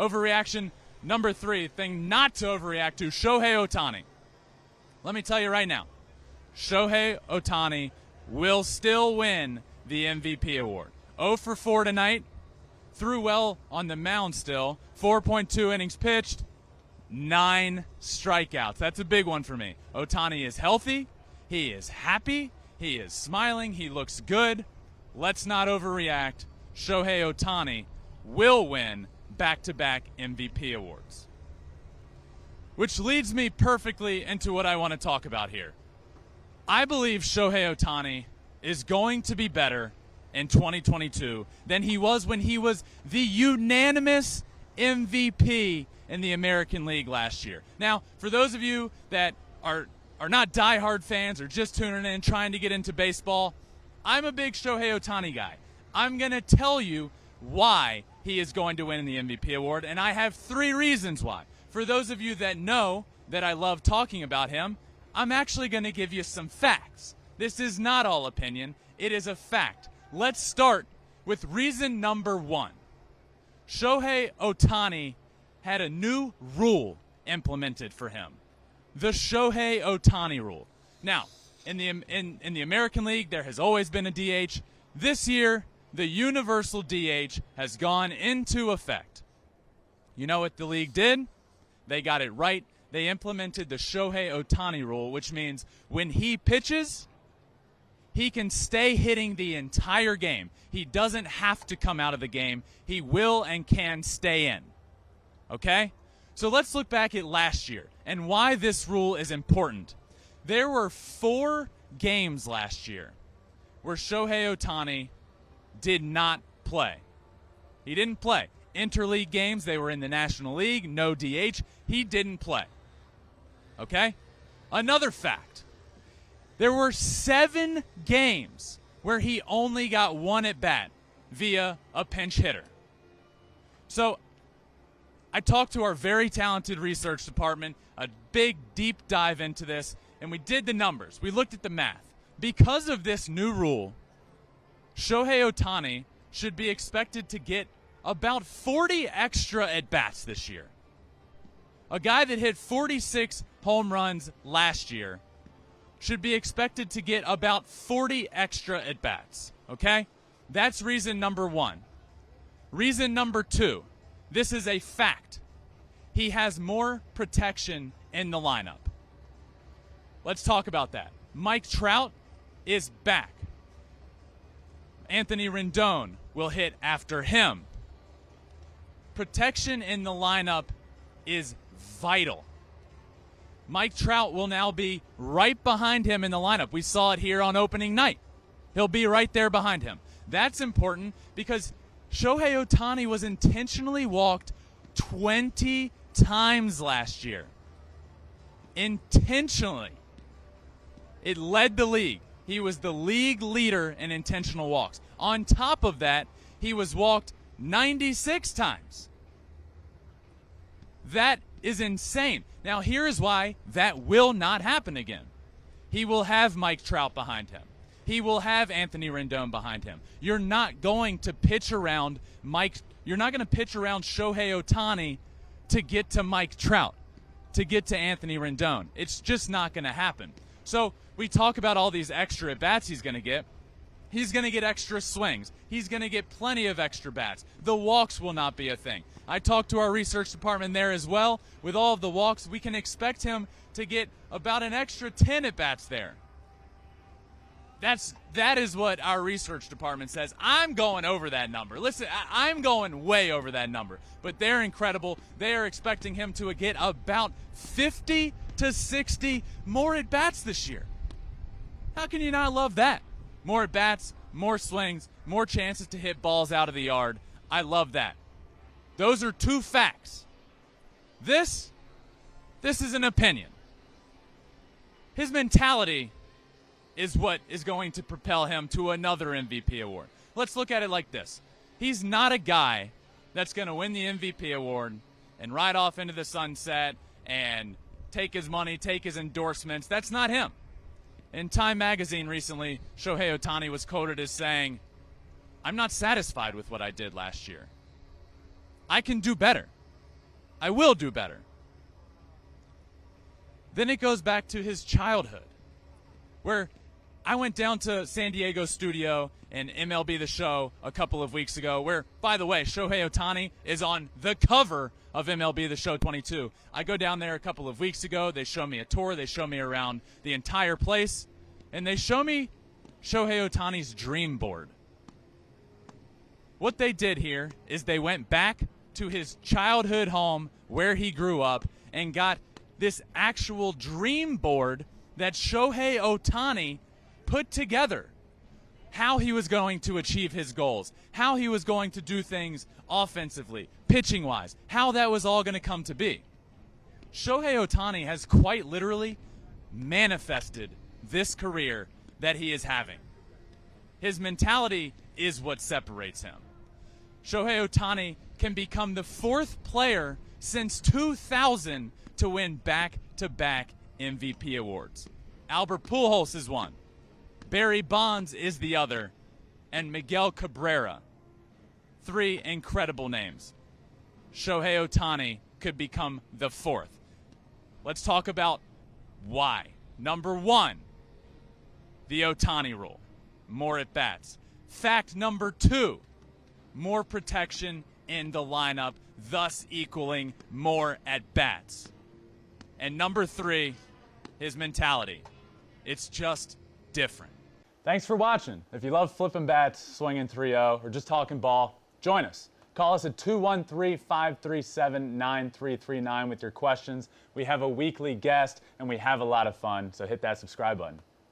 Overreaction number 3, thing not to overreact to, Shohei Ohtani. Let me tell you right now, Shohei Ohtani will still win the MVP award. 0 for 4 tonight, threw well on the mound still, 4.2 innings pitched, 9 strikeouts. That's a big one for me. Ohtani is healthy, he is happy, he is smiling, he looks good. Let's not overreact. Shohei Ohtani will win back-to-back MVP awards. Which leads me perfectly into what I want to talk about here. I believe Shohei Ohtani is going to be better in 2022 than he was when he was the unanimous MVP in the American League last year. Now, for those of you that are not diehard fans or just tuning in trying to get into baseball, I'm a big Shohei Ohtani guy. I'm going to tell you why he is going to win the MVP award, and I have 3 reasons why. For those of you that know that I love talking about him, I'm actually going to give you some facts. This is not all opinion. It is a fact. Let's start with reason number 1. Shohei Ohtani had a new rule implemented for him. The Shohei Ohtani Rule. Now, in the American League, there has always been a DH. This year, the universal DH has gone into effect. You know what the league did? They got it right. They implemented the Shohei Ohtani Rule, which means when he pitches, he can stay hitting the entire game. He doesn't have to come out of the game. He will and can stay in. Okay? So let's look back at last year and why this rule is important. There were 4 games last year where Shohei Ohtani did not play. He didn't play. Interleague games, they were in the National League, no DH. He didn't play. Okay? Another fact. There were 7 games where he only got 1 at bat via a pinch hitter. So I talked to our very talented research department, a big deep dive into this, and we did the numbers. We looked at the math. Because of this new rule, Shohei Ohtani should be expected to get about 40 extra at-bats this year. A guy that hit 46 home runs last year should be expected to get about 40 extra at-bats, okay? That's reason number 1. Reason number 2, this is a fact. He has more protection in the lineup. Let's talk about that. Mike Trout is back. Anthony Rendon will hit after him. Protection in the lineup is vital. Mike Trout will now be right behind him in the lineup. We saw it here on opening night. He'll be right there behind him. That's important because Shohei Ohtani was intentionally walked 20 times last year. Intentionally. It led the league. He was the league leader in intentional walks. On top of that, he was walked 96 times. That is insane. Now, here is why that will not happen again. He will have Mike Trout behind him. He will have Anthony Rendon behind him. You're not going to pitch around you're not going to pitch around Shohei Ohtani to get to Mike Trout, to get to Anthony Rendon. It's just not going to happen. So we talk about all these extra at-bats he's going to get. He's going to get extra swings. He's going to get plenty of extra bats. The walks will not be a thing. I talked to our research department there as well. With all of the walks, we can expect him to get about an extra 10 at-bats there. That is what our research department says. I'm going over that number. Listen, I'm going way over that number. But they're incredible. They are expecting him to get about 50 to 60 more at-bats this year. How can you not love that? More at-bats, more swings, more chances to hit balls out of the yard. I love that. Those are 2 facts. This is an opinion. His mentality is what is going to propel him to another MVP award. Let's look at it like this. He's not a guy that's going to win the MVP award and ride off into the sunset and take his money, take his endorsements. That's not him. In Time magazine recently, Shohei Ohtani was quoted as saying, "I'm not satisfied with what I did last year. I can do better. I will do better. Then it goes back to his childhood, where I went down to San Diego studio and MLB The Show a couple of weeks ago, where, by the way, Shohei Ohtani is on the cover of MLB The Show 22. I go down there a couple of weeks ago. They show me a tour. They show me around the entire place. And they show me Shohei Ohtani's dream board. What they did here is they went back to his childhood home where he grew up and got this actual dream board that Shohei Ohtani put together. How he was going to achieve his goals, how he was going to do things offensively, pitching-wise, how that was all going to come to be. Shohei Ohtani has quite literally manifested this career that he is having. His mentality is what separates him. Shohei Ohtani can become the fourth player since 2000 to win back-to-back MVP awards. Albert Pujols is one. Barry Bonds is the other, and Miguel Cabrera. Three incredible names. Shohei Ohtani could become the fourth. Let's talk about why. Number one, the Ohtani Rule. More at bats. Fact number two, more protection in the lineup, thus equaling more at bats. And number three, his mentality. It's just different. Thanks for watching. If you love flipping bats, swinging 3-0, or just talking ball, join us. Call us at 213-537-9339 with your questions. We have a weekly guest, and we have a lot of fun, so hit that subscribe button.